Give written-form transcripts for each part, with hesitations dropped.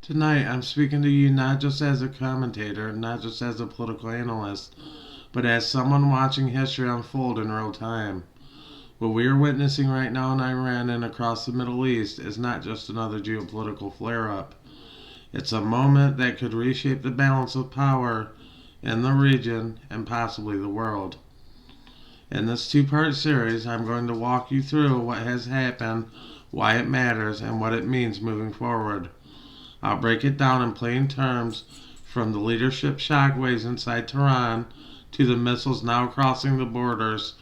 Tonight, I'm speaking to you not just as a commentator, not just as a political analyst, but as someone watching history unfold in real time. What we are witnessing right now in Iran and across the Middle East is not just another geopolitical flare up. It's a moment that could reshape the balance of power in the region and possibly the world. In this two-part series, I'm going to walk you through what has happened, why it matters, and what it means moving forward. I'll break it down in plain terms, from the leadership shockwaves inside Tehran to the missiles now crossing the borders.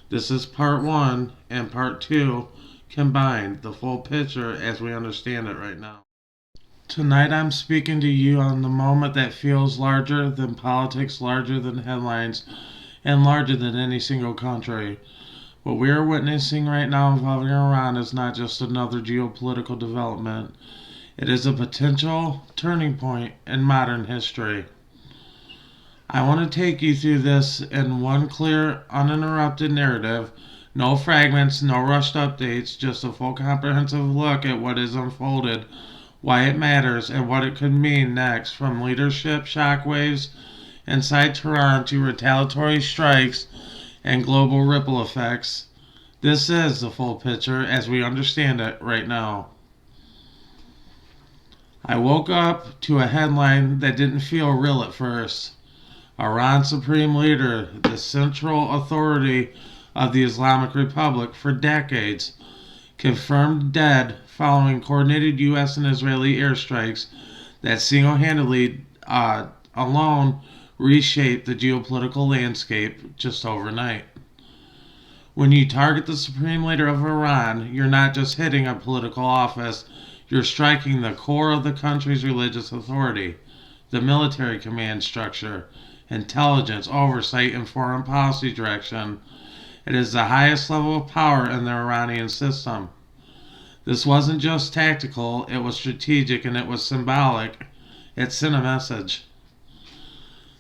This is part one, and part two combined, the full picture as we understand it right now. Tonight I'm speaking to you on the moment that feels larger than politics, larger than headlines, and larger than any single country. What we are witnessing right now involving Iran is not just another geopolitical development. It is a potential turning point in modern history. I want to take you through this in one clear, uninterrupted narrative. No fragments, no rushed updates, just a full comprehensive look at what is unfolded, why it matters, and what it could mean next, from leadership shockwaves inside Tehran to retaliatory strikes and global ripple effects. This is the full picture as we understand it right now. I woke up to a headline that didn't feel real at first. Iran's supreme leader, the central authority of the Islamic Republic for decades, confirmed dead following coordinated U.S. and Israeli airstrikes that single-handedly alone reshaped the geopolitical landscape just overnight. When you target the supreme leader of Iran, you're not just hitting a political office, you're striking the core of the country's religious authority, the military command structure, intelligence, oversight, and foreign policy direction. It is the highest level of power in the Iranian system. This wasn't just tactical, it was strategic, and it was symbolic. It sent a message.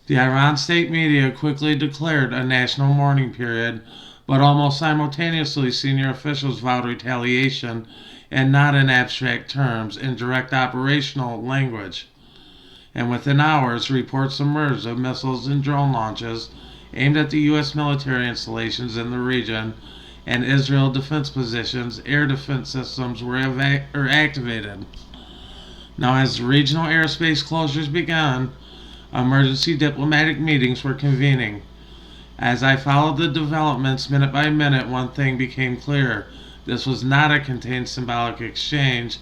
The Iran state media quickly declared a national mourning period, but almost simultaneously senior officials vowed retaliation, and not in abstract terms, in direct operational language. And within hours, reports emerged of missiles and drone launches aimed at the U.S. military installations in the region and Israel defense positions. Air defense systems were activated. Now, as regional airspace closures began, emergency diplomatic meetings were convening. As I followed the developments minute by minute, one thing became clear. This was not a contained symbolic exchange.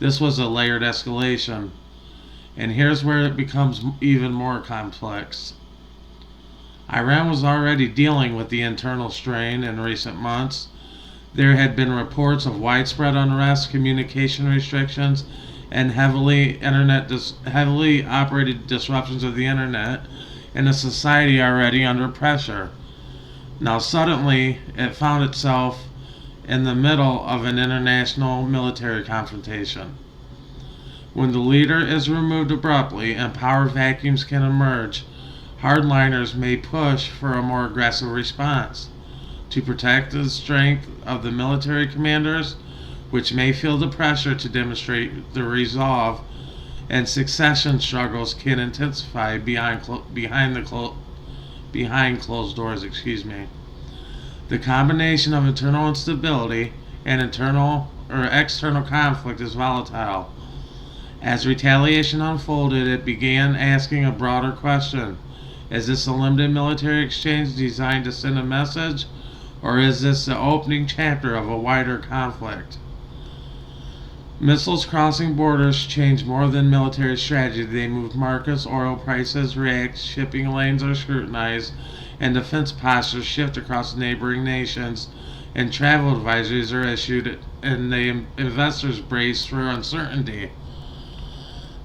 This was a layered escalation. And here's where it becomes even more complex. Iran was already dealing with the internal strain in recent months. There had been reports of widespread unrest, communication restrictions, and heavily operated disruptions of the internet in a society already under pressure. Now suddenly, it found itself in the middle of an international military confrontation. When the leader is removed abruptly and power vacuums can emerge, hardliners may push for a more aggressive response to protect the strength of the military commanders, which may feel the pressure to demonstrate the resolve, and succession struggles can intensify behind closed doors. The combination of internal instability and external conflict is volatile. As retaliation unfolded, it began asking a broader question. Is this a limited military exchange designed to send a message, or is this the opening chapter of a wider conflict? Missiles crossing borders change more than military strategy. They move markets, oil prices react, shipping lanes are scrutinized, and defense postures shift across neighboring nations, and travel advisories are issued, and the investors brace for uncertainty.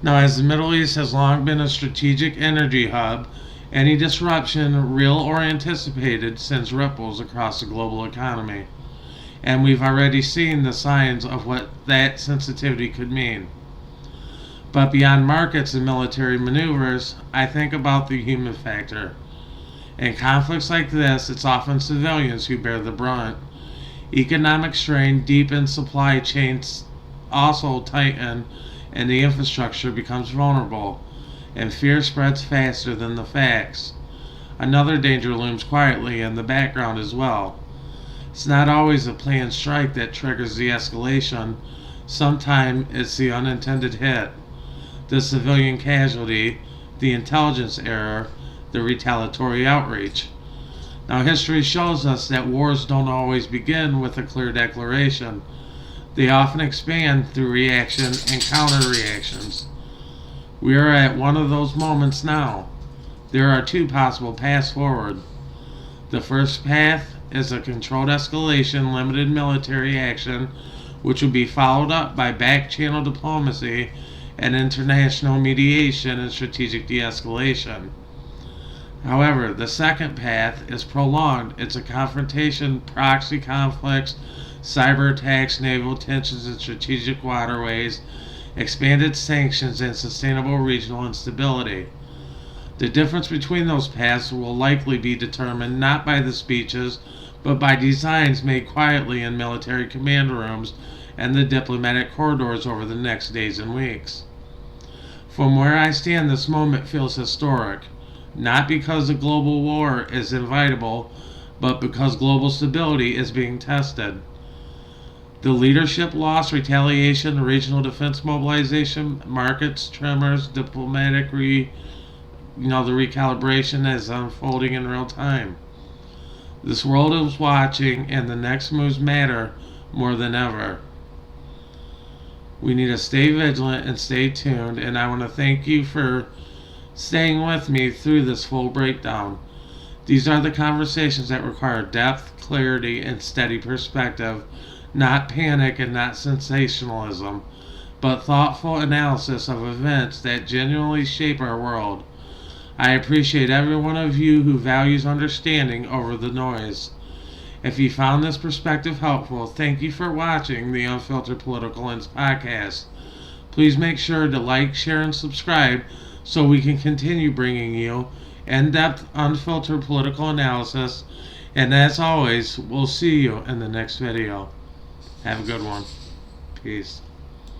Now, as the Middle East has long been a strategic energy hub, any disruption, real or anticipated, sends ripples across the global economy. And we've already seen the signs of what that sensitivity could mean. But beyond markets and military maneuvers, I think about the human factor. In conflicts like this, it's often civilians who bear the brunt. Economic strain deepens, supply chains also tighten, and the infrastructure becomes vulnerable, and fear spreads faster than the facts. Another danger looms quietly in the background as well. It's not always a planned strike that triggers the escalation. Sometimes it's the unintended hit, the civilian casualty, the intelligence error, the retaliatory outreach. Now, history shows us that wars don't always begin with a clear declaration. They often expand through reaction and counter-reactions. We are at one of those moments now. There are two possible paths forward. The first path is a controlled escalation, limited military action, which will be followed up by back-channel diplomacy and international mediation and strategic de-escalation. However, the second path is prolonged. It's a confrontation, proxy conflicts, cyber attacks, naval tensions in strategic waterways, expanded sanctions, and sustainable regional instability. The difference between those paths will likely be determined not by the speeches, but by designs made quietly in military command rooms and the diplomatic corridors over the next days and weeks. From where I stand, this moment feels historic, not because a global war is inevitable, but because global stability is being tested. The leadership loss, retaliation, regional defense mobilization, markets, tremors, diplomatic the recalibration is unfolding in real time. This world is watching, and the next moves matter more than ever. We need to stay vigilant and stay tuned, and I want to thank you for staying with me through this full breakdown. These are the conversations that require depth, clarity, and steady perspective, not panic and not sensationalism, but thoughtful analysis of events that genuinely shape our world. I appreciate every one of you who values understanding over the noise. If you found this perspective helpful, thank you for watching the Unfiltered Political Lens Podcast. Please make sure to like, share, and subscribe so we can continue bringing you in-depth, unfiltered political analysis. And as always, we'll see you in the next video. Have a good one. Peace.